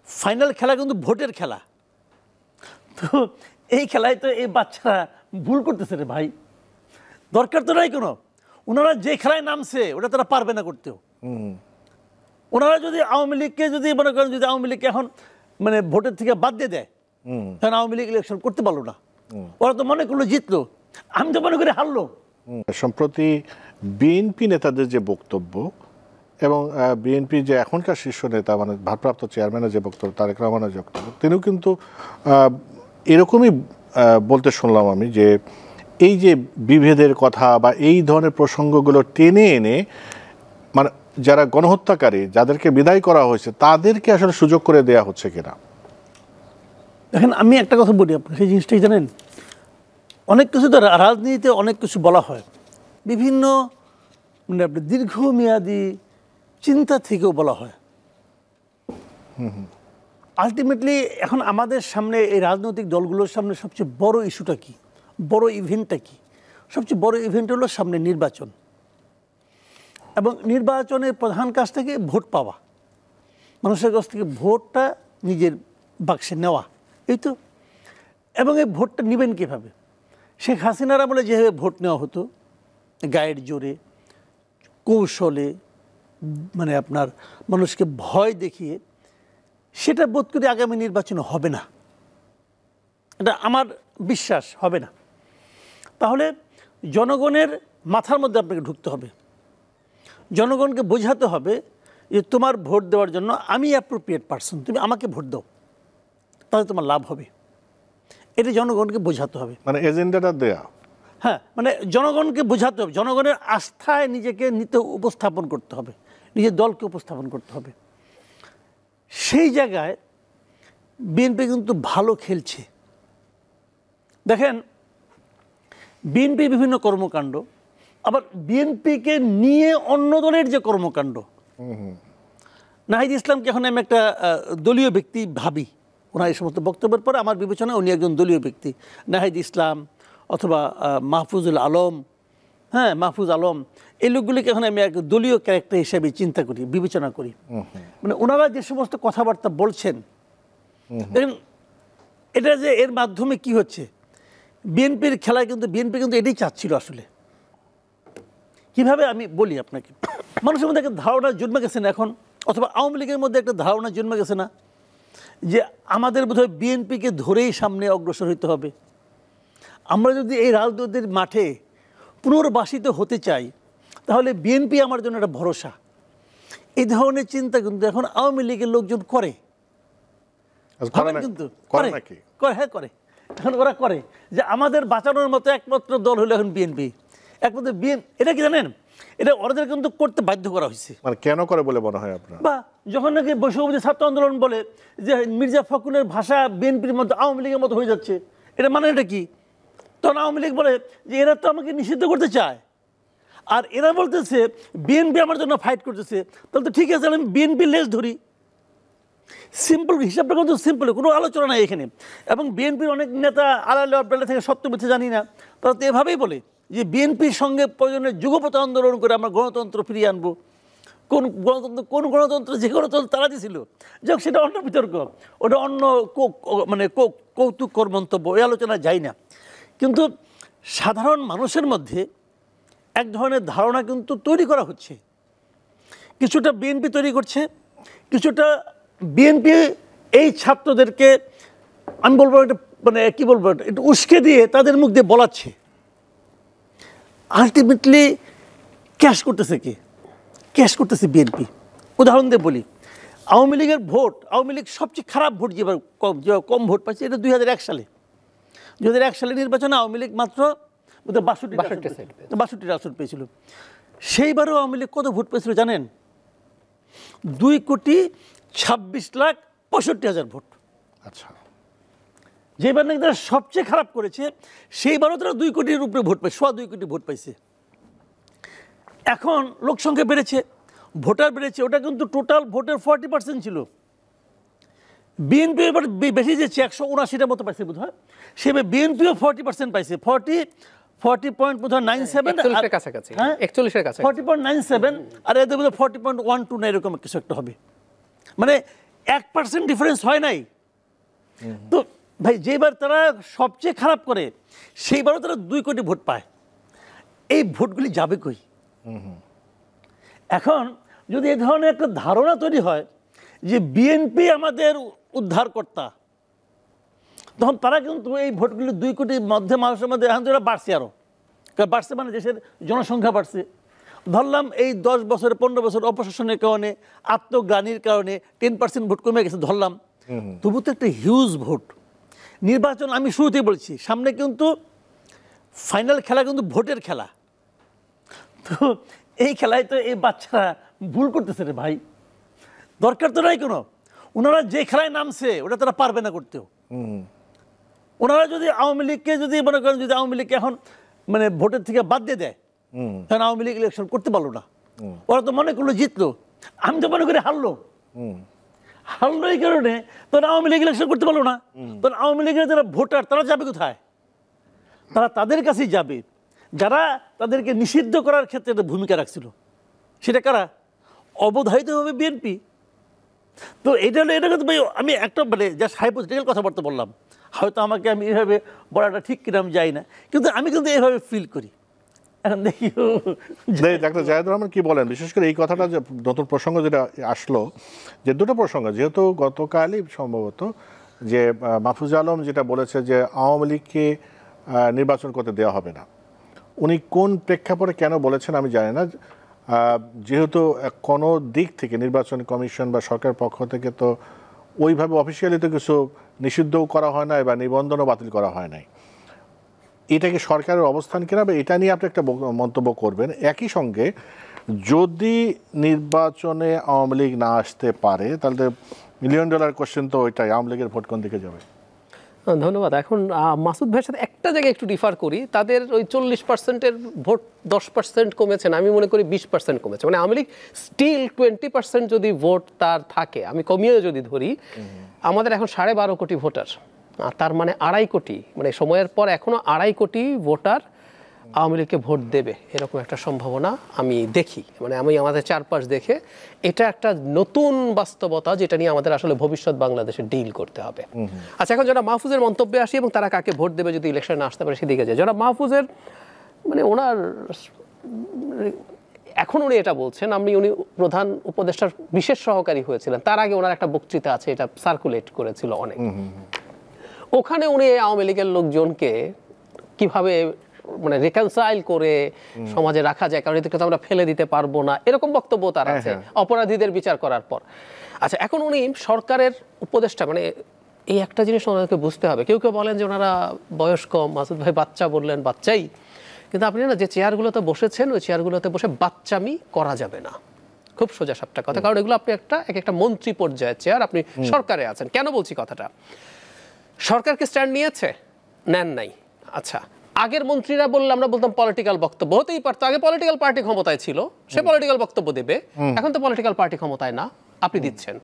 Final খেলা কিন্তু ভোটের খেলা। তো এই খেলায় তো এই বাচ্চারা ভুল করতেছে রে ভাই, দরকার তো নাই কোনো। ওনারা যে খেলায় নামছে ওটা তারা পারবে না করতেও। ওনারা যদি আওয়ামী লীগকে যদি মনে করেন, যদি আওয়ামী লীগকে এখন মানে ভোটের থেকে বাদ দিয়ে দেয়, কারণ আওয়ামী লীগ ইলেকশন করতে পারলো না, ওরা তো মনে করলো জিতলো, আমি তো মনে করি হারলো। সম্প্রতি বিএনপি নেতাদের যে বক্তব্য এবং বিএনপি যে এখনকার শীর্ষ নেতা মানে ভারপ্রাপ্ত চেয়ারম্যানের যে বক্তব্য, তারেক রহমানের যে বক্তব্য, তিনিও কিন্তু এরকমই বলতে শুনলাম আমি যে এই যে বিভেদের কথা বা এই ধরনের প্রসঙ্গগুলো টেনে এনে মানে যারা গণহত্যাকারী, যাদেরকে বিদায় করা হয়েছে, তাদেরকে আসলে সুযোগ করে দেয়া হচ্ছে কিনা। দেখেন আমি একটা কথা বলি আপনার, সেই জিনিসটাই জানেন, অনেক কিছু তো রাজনীতিতে অনেক কিছু বলা হয় বিভিন্ন মানে আপনার দীর্ঘমেয়াদী চিন্তা থেকেও বলা হয়। আলটিমেটলি এখন আমাদের সামনে এই রাজনৈতিক দলগুলোর সামনে সবচেয়ে বড় ইস্যুটা কি, বড় ইভেন্টটা কি? সবচেয়ে বড় ইভেন্ট হলো সামনে নির্বাচন, এবং নির্বাচনের প্রধান কাজ থেকে ভোট পাওয়া, মানুষের কাছ থেকে ভোটটা নিজের বাক্সে নেওয়া, এই তো। এবং এই ভোটটা নেবেন কীভাবে? শেখ হাসিনার আমলে যেভাবে ভোট নেওয়া হতো গায়ের জোরে, কৌশলে, মানে আপনার মানুষকে ভয় দেখিয়ে, সেটা বোধ করি আগামী নির্বাচনে হবে না, এটা আমার বিশ্বাস হবে না। তাহলে জনগণের মাথার মধ্যে আপনাকে ঢুকতে হবে, জনগণকে বোঝাতে হবে যে তোমার ভোট দেওয়ার জন্য আমি অ্যাপ্রোপ্রিয়েট পারসন, তুমি আমাকে ভোট দাও, তাহলে তোমার লাভ হবে। এটা জনগণকে বোঝাতে হবে, মানে এজেন্ডাটা দেয়া। হ্যাঁ, মানে জনগণকে বোঝাতে হবে, জনগণের আস্থায় নিজেকে নিতে উপস্থাপন করতে হবে, নিজের দলকে উপস্থাপন করতে হবে। সেই জায়গায় বিএনপি কিন্তু ভালো খেলছে। দেখেন বিএনপি বিভিন্ন কর্মকাণ্ড, আবার বিএনপিকে নিয়ে অন্য দলের যে কর্মকাণ্ড, নাহিদ ইসলামকে এখন আমি একটা দলীয় ব্যক্তি ভাবি, ওনার এই সমস্ত বক্তব্যের পরে আমার বিবেচনায় উনি একজন দলীয় ব্যক্তি। নাহিদ ইসলাম অথবা মাহফুজুল আলম, হ্যাঁ মাহফুজ আলম, এই লোকগুলিকে এখন আমি এক দলীয় ক্যারেক্টার হিসেবে চিন্তা করি, বিবেচনা করি। মানে ওনারা যে সমস্ত কথাবার্তা বলছেন, এটা যে এর মাধ্যমে কি হচ্ছে, বিএনপির খেলায় কিন্তু বিএনপি কিন্তু এটাই চাচ্ছিল আসলে। কিভাবে আমি বলি আপনাকে, মানুষের মধ্যে একটা ধারণা জন্মে গেছে না এখন, অথবা আওয়ামী লীগের মধ্যে একটা ধারণা জন্মে গেছে না যে আমাদের বোধহয় বিএনপিকে ধরেই সামনে অগ্রসর হতে হবে। আমরা যদি এই রাজনীতির মাঠে পুনর্বাসিত হতে চাই তাহলে বিএনপি আমার জন্য একটা ভরসা। এই ধরনের চিন্তা কিন্তু এখন আওয়ামী লীগের লোকজন করে, কিন্তু করে, হ্যাঁ করে, এখন ওরা করে যে আমাদের বাঁচানোর মতো একমাত্র দল হলো এখন বিএনপি, একমাত্র বিএনপি। এটা কি জানেন, এটা ওদের কিন্তু করতে বাধ্য করা হয়েছে। মানে কেন করে বলে মনে হয় আপনার? বা যখন নাকি বৈষম্যবিরোধী ছাত্র আন্দোলন বলে যে মির্জা ফখরুলের ভাষা বিএনপির মতো আওয়ামী লীগের মতো হয়ে যাচ্ছে, এটা মানে এটা কি? তখন আওয়ামী লীগ বলে যে এরা তো আমাকে নিষিদ্ধ করতে চায়, আর এরা বলতেছে বিএনপি আমার জন্য ফাইট করতেছে, তাহলে তো ঠিক আছে আমি বিএনপির লেজ ধরি। সিম্পল হিসাবটা কিন্তু সিম্পল, কোনো আলোচনা নাই এখানে। এবং বিএনপির অনেক নেতা আড়ালে অবডালে থেকে সত্য মিথ্যে জানি না, তারা তো এভাবেই বলে যে বিএনপির সঙ্গে প্রয়োজনে যুগপথ আন্দোলন করে আমরা গণতন্ত্র ফিরিয়ে আনবো। কোন গণতন্ত্র, যে গণতন্ত্র তারা দিয়েছিল, যাক সেটা অন্য বিতর্ক, ওটা অন্য মানে কৌতুককর মন্তব্য, এই আলোচনা যায় না। কিন্তু সাধারণ মানুষের মধ্যে এক ধরনের ধারণা কিন্তু তৈরি করা হচ্ছে, কিছুটা বিএনপি তৈরি করছে, কিছুটা বিএনপি এই ছাত্রদেরকে আমি বলবো এটা মানে কী বলবো, একটু উস্কে দিয়ে তাদের মুখ দিয়ে বলাচ্ছে। আলটিমেটলি ক্যাশ করতেছে কে? ক্যাশ করতেছে বিএনপি। উদাহরণ দিয়ে বলি, আওয়ামী লীগের ভোট, আওয়ামী লীগ সবচেয়ে খারাপ ভোট যেবার কম ভোট পাচ্ছে এটা 2001 সালে। 2001 সালে নির্বাচনে আওয়ামী লীগ মাত্র 62টি আসন পেয়েছিল। সেইবারও আওয়ামী লীগ কত ভোট পেয়েছিল জানেন? 2,26,65,000 ভোট। আচ্ছা, যেবার নাকি তারা সবচেয়ে খারাপ করেছে সেইবারও তারা 2 কোটির উপরে ভোট পাইছে, 2.25 কোটি ভোট পাইছে। এখন লোক সংখ্যা বেড়েছে, ভোটার বেড়েছে, ওটা কিন্তু টোটাল ভোটের 40% ছিল। বিএনপি এবার বেশি যেছে, 179টার মতো পাইছে বোধ হয়, সেভাবে বিএনপিও 40% পাইছে, 40.97 কাছাকাছি, 41-এর কাছাকাছি, 40.97, আর এদের মধ্যে 40.12 না এরকম কিছু একটা হবে। মানে 1% ডিফারেন্স হয় নাই। তো ভাই যেবার তারা সবচেয়ে খারাপ করে সেইবারও তারা 2 কোটি ভোট পায়। এই ভোটগুলি যাবে কই? এখন যদি এই ধরনের একটা ধারণা তৈরি হয় যে বিএনপি আমাদের উদ্ধারকর্তা, তখন তারা কিন্তু এই ভোটগুলি 2 কোটির মধ্যে মানুষের মধ্যে এখন তো বাড়ছে, আরও বাড়ছে, মানে দেশের জনসংখ্যা বাড়ছে। ধরলাম এই 10 বছর 15 বছর অপশাসনের কারণে, আত্মগ্লানির কারণে 10% ভোট কমে গেছে ধরলাম, তবু তো একটা হিউজ ভোট। নির্বাচন আমি শুরুতেই বলছি, সামনে কিন্তু ফাইনাল খেলা কিন্তু ভোটের খেলা। তো এই খেলায় তো এই বাচ্চারা ভুল করতেছে রে ভাই, দরকার তো নাই কোনো। ওনারা যে খেলায় নামছে ওটা তারা পারবে না করতেও। ওনারা যদি আওয়ামী লীগকে যদি মনে করেন, যদি আওয়ামী লীগকে এখন মানে ভোটের থেকে বাদ দিয়ে দেয়, তখন আওয়ামী লীগ ইলেকশন করতে পারলো না। ওরা তো মনে করলো জিতলো, আমি তো মনে করি হারলো। হারলো এই কারণে তখন আওয়ামী লীগ ইলেকশন করতে পারলো না। তখন আওয়ামী লীগের যারা ভোটার তারা যাবে কোথায়? তারা তাদের কাছেই যাবে যারা তাদেরকে নিষিদ্ধ করার ক্ষেত্রে একটা ভূমিকা রাখছিল। সেটা কারা? অবধারিতভাবে বিএনপি। তো এটা কিন্তু ভাই আমি একটা মানে জাস্ট হাইপোথেটিক্যাল কথাবার্তা বললাম, হয়তো আমাকে আমি এইভাবে বলাটা ঠিক কিনা আমি যাই না, কিন্তু আমি কিন্তু এইভাবে ফিল করি। এখন দেখি ডাক্তার জায়েদুর রহমান কি বলেন, বিশেষ করে এই কথাটা যে নতুন প্রসঙ্গ যেটা আসলো, যে দুটো প্রসঙ্গ, যেহেতু গতকালই সম্ভবত যে মাহফুজ আলম যেটা বলেছে যে আওয়ামী লীগকে নির্বাচন করতে দেওয়া হবে না, উনি কোন প্রেক্ষাপটে কেন বলেছেন আমি জানি না। যেহেতু কোনো দিক থেকে নির্বাচন কমিশন বা সরকারের পক্ষ থেকে তো ওইভাবে অফিসিয়ালি তো কিছু নিষিদ্ধও করা হয় নাই বা নিবন্ধনও বাতিল করা হয় নাই, এটা কি সরকারের অবস্থান কিনা বা এটা নিয়ে আপনি একটা মন্তব্য করবেন। একই সঙ্গে যদি নির্বাচনে আওয়ামী লীগ না আসতে পারে তাহলে $1 মিলিয়ন কোশ্চেন তো ওইটাই, আওয়ামী লীগের ভোট কোন দিকে যাবে? ধন্যবাদ। এখন মাসুদ ভাইয়ের সাথে একটা জায়গায় একটু ডিফার করি। তাদের ওই 40%-এর ভোট 10% কমেছে না, আমি মনে করি 20% কমেছে। মানে আওয়ামী লীগ স্টিল 20% যদি ভোট তার থাকে, আমি কমিয়ে যদি ধরি, আমাদের এখন 12.5 কোটি ভোটার, তার মানে 2.5 কোটি, মানে সময়ের পর এখনো 2.5 কোটি ভোটার আওয়ামী লীগকে ভোট দেবে এরকম একটা সম্ভাবনা আমি দেখি। মানে আমি আমাদের চারপাশ দেখে এটা একটা নতুন বাস্তবতা যেটা নিয়ে আমাদের আসলে ভবিষ্যৎ বাংলাদেশে ডিল করতে হবে। আচ্ছা, এখন যারা মাহফুজের মন্তব্যে আসি এবং তারা কাকে ভোট দেবে যদি ইলেকশনে আসতে পারে সেদিকে যায়। যারা মাহফুজের মানে ওনার এখন উনি এটা বলছেন, উনি প্রধান উপদেষ্টার বিশেষ সহকারী হয়েছিলেন, তার আগে ওনার একটা বক্তৃতা আছে, এটা সার্কুলেট করেছিল অনেক। ওখানে উনি আওয়ামী লীগের লোকজনকে কিভাবে মানে রিকনসাইল করে সমাজে রাখা যায়, কারণ এদেরকে তো আমরা ফেলে দিতে পারবো না, এরকম বক্তব্য তার আছে অপরাধীদের বিচার করার পর। আচ্ছা, এখন উনি সরকারের উপদেষ্টা, মানে এই একটা জিনিস ওনাদেরকে বুঝতে হবে। কেউ কেউ বলেন যে ওনারা বয়স কম, মাসুদ ভাই বাচ্চা বললেন, বাচ্চাই, কিন্তু আপনি না যে চেয়ারগুলোতে বসেছেন ওই চেয়ারগুলোতে বসে বাচ্চামি করা যাবে না, খুব সোজা সাপটা কথা। কারণ এগুলো আপনি একটা মন্ত্রী পর্যায়ের চেয়ার, আপনি সরকারে আছেন। কেন বলছি কথাটা? সরকারকে স্ট্যান্ড নিয়েছে, নেন নাই। আচ্ছা, আগের মন্ত্রীরা আমরা বলতাম পলিটিক্যাল বক্তব্য, হতেই পারতো, আগে পলিটিক্যাল পার্টি ক্ষমতায় ছিল, সে পলিটিক্যাল বক্তব্য দেবে। এখন তো পলিটিক্যাল পার্টি ক্ষমতায় না, আপনি দিচ্ছেন।